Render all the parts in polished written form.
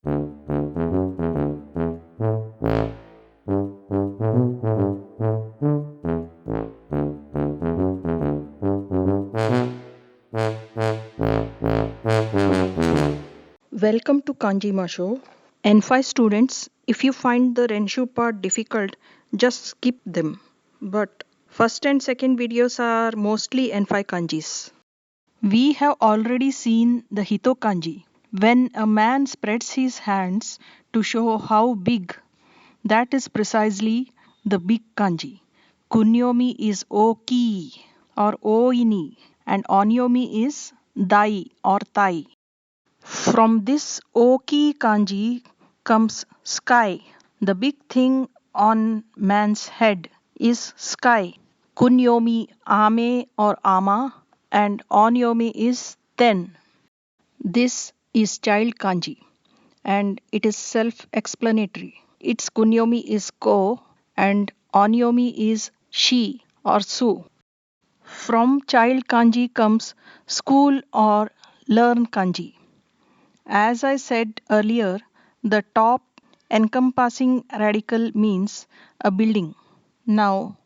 Welcome to Kanjima Show. N5 students, if you find the Renshu part difficult, just skip them. But first and second videos are mostly N5 kanjis. We have already seen the Hito kanji. When a man spreads his hands to show how big, that is precisely the big kanji. Kunyomi is oki or oini and onyomi is dai or tai. From this oki kanji comes sky. The big thing on man's head is sky. Kunyomi ame or ama and onyomi is ten. This is child kanji and it is self-explanatory. Its kunyomi is ko and onyomi is she or su. From child kanji comes school or learn kanji. As I said earlier, the top encompassing radical means a building. Now,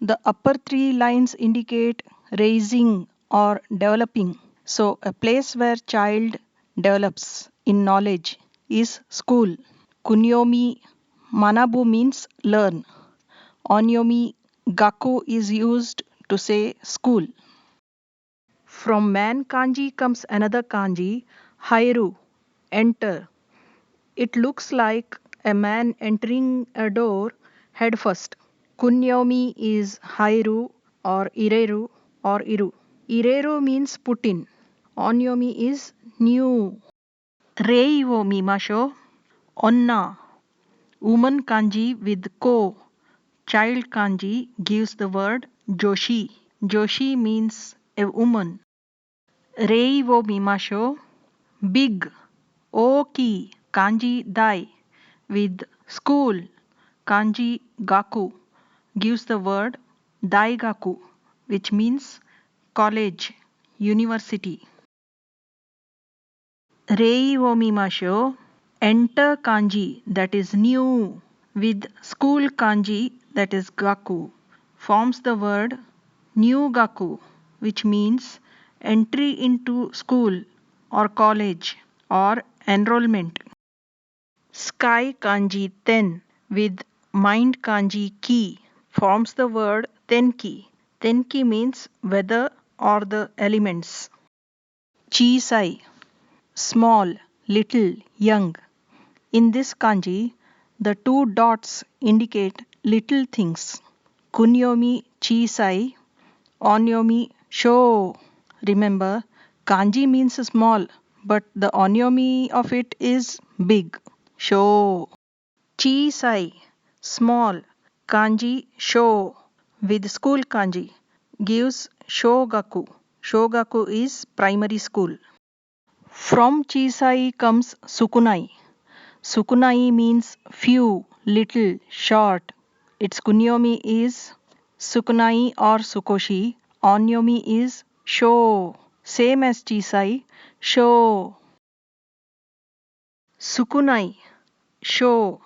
the upper three lines indicate raising or developing. So, a place where child develops in knowledge is school. Kunyomi manabu means learn. Onyomi gaku is used to say school. From man kanji comes another kanji, hairu, enter. It looks like a man entering a door head first. Kunyomi is hairu or ireru or iru. Ireru means put in. Onyomi is new. Rei wo mimasho. Onna. Woman kanji with ko. Child kanji gives the word joshi. Joshi means a woman. Rei wo mimasho. Big. Oki. Kanji dai. With school. Kanji gaku gives the word daigaku, which means college, university. Rei wo mimasho. Enter kanji, that is new, with school kanji, that is gaku, forms the word new gaku, which means entry into school or college or enrollment. Sky kanji ten with mind kanji ki forms the word tenki. Tenki means weather or the elements. Chisai, small, little, young. In this kanji, the two dots indicate little things. Kunyomi chisai, onyomi sho. Remember, kanji means small, but the onyomi of it is big. Sho. Chisai, small, kanji sho with school kanji gives shogaku. Shogaku is primary school. From chisai comes sukunai. Sukunai means few, little, short. Its kunyomi is sukunai or sukoshi. Onyomi is sho. Same as chisai, sho. Sukunai, sho,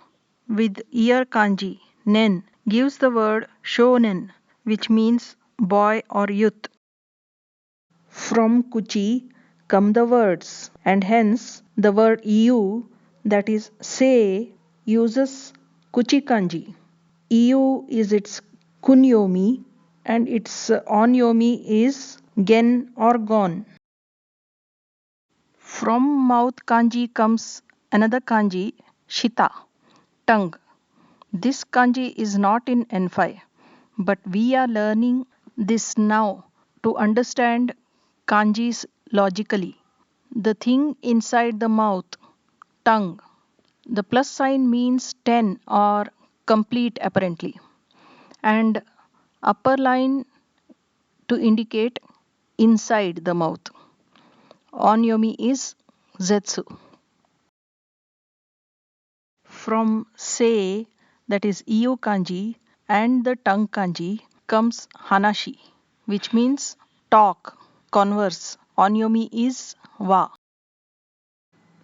with ear kanji, nen, gives the word shonen, which means boy or youth. From kuchi come the words, and hence the word iu, that is say, uses kuchi kanji. Iu is its kunyomi, and its onyomi is gen or gon. From mouth kanji comes another kanji, shita, tongue. This kanji is not in N5, but we are learning this now to understand kanjis logically. The thing inside the mouth, tongue. The plus sign means 10 or complete apparently. And upper line to indicate inside the mouth. Onyomi is zetsu. From say, that is iyo kanji, and the tongue kanji comes hanashi, which means talk, converse. Onyomi is wa.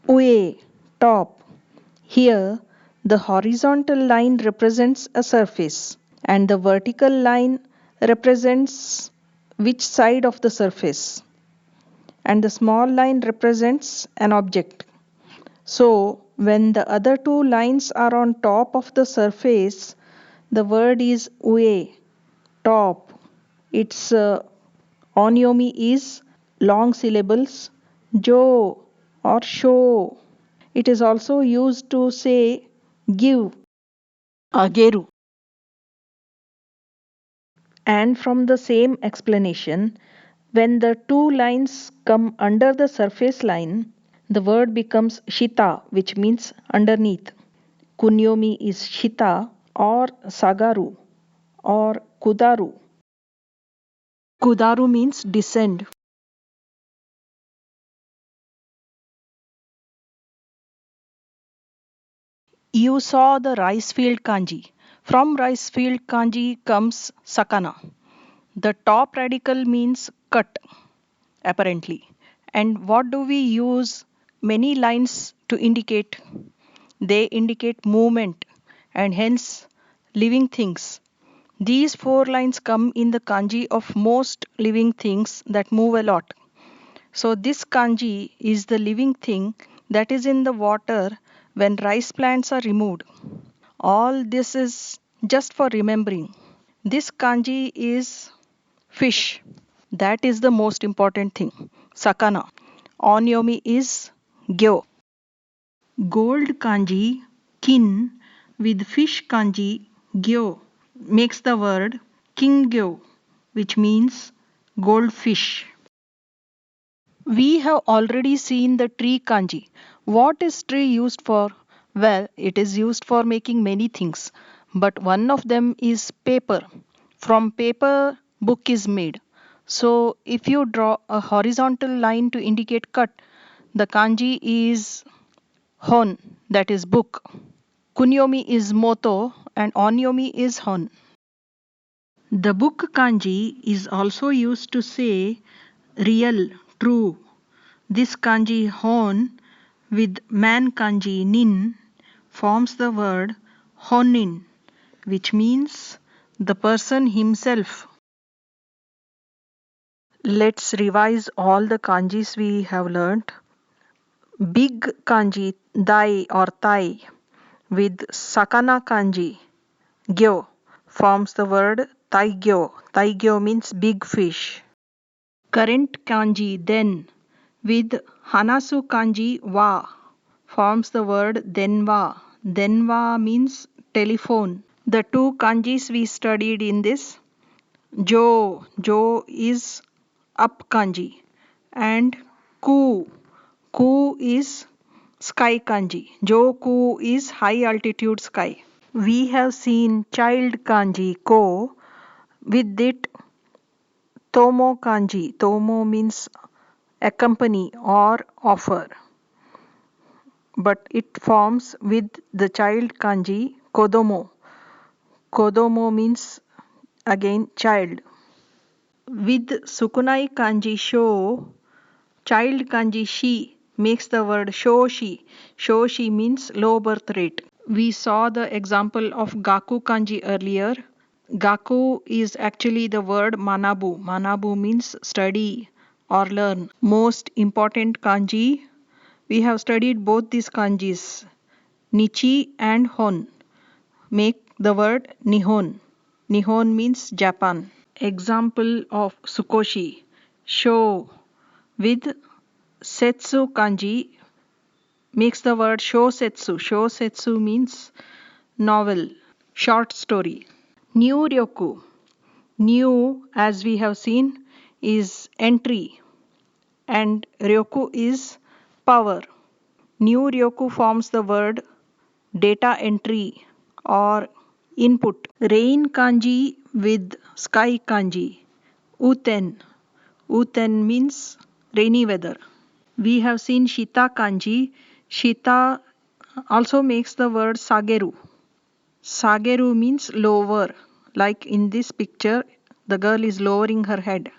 Ue, top. Here, the horizontal line represents a surface and the vertical line represents which side of the surface, and the small line represents an object. So, when the other two lines are on top of the surface, the word is ue, top. Its onyomi is long syllables, jo or show. It is also used to say give, ageru. And from the same explanation, when the two lines come under the surface line, the word becomes shita, which means underneath. Kunyomi is shita or sagaru or kudaru. Kudaru means descend. You saw the rice field kanji. From rice field kanji comes sakana. The top radical means cut, apparently. And what do we use many lines to indicate? They indicate movement and hence living things. These four lines come in the kanji of most living things that move a lot. So, this kanji is the living thing that is in the water when rice plants are removed. All this is just for remembering. This kanji is fish. That is the most important thing. Sakana. Onyomi is gyo. Gold kanji kin with fish kanji gyo makes the word kingyo, which means goldfish. We have already seen the tree kanji. What is tree used for? Well, it is used for making many things, but one of them is paper. From paper, book is made. So, if you draw a horizontal line to indicate cut, the kanji is hon, that is book. Kunyomi is moto and onyomi is hon. The book kanji is also used to say real, true. This kanji hon with man kanji nin forms the word honin, which means the person himself. Let's revise all the kanjis we have learnt. Big kanji dai or tai with sakana kanji gyo forms the word taigyo. Taigyo means big fish. Current kanji then with hanasu kanji wa forms the word denwa. Denwa means telephone. The two kanjis we studied in this, jo is up kanji and ku is sky kanji. Joku is high altitude sky. We have seen child kanji ko with it tomo kanji. Tomo means accompany or offer. But it forms with the child kanji kodomo. Kodomo means again child. With sukunai kanji sho, child kanji shi makes the word shoshi. Shoshi means low birth rate. We saw the example of gaku kanji earlier. Gaku is actually the word manabu. Manabu means study or learn. Most important kanji, we have studied both these kanjis, nichi and hon, make the word nihon. Nihon means Japan. Example of sukoshi, show with setsu kanji makes the word shosetsu. Shosetsu means novel, short story. New ryoku. New, as we have seen, is entry and ryoku is power. New ryoku forms the word data entry or input. Rain kanji with sky kanji. Uten. Uten means rainy weather. We have seen shita kanji. Shita also makes the word sageru. Sageru means lower. Like in this picture, the girl is lowering her head.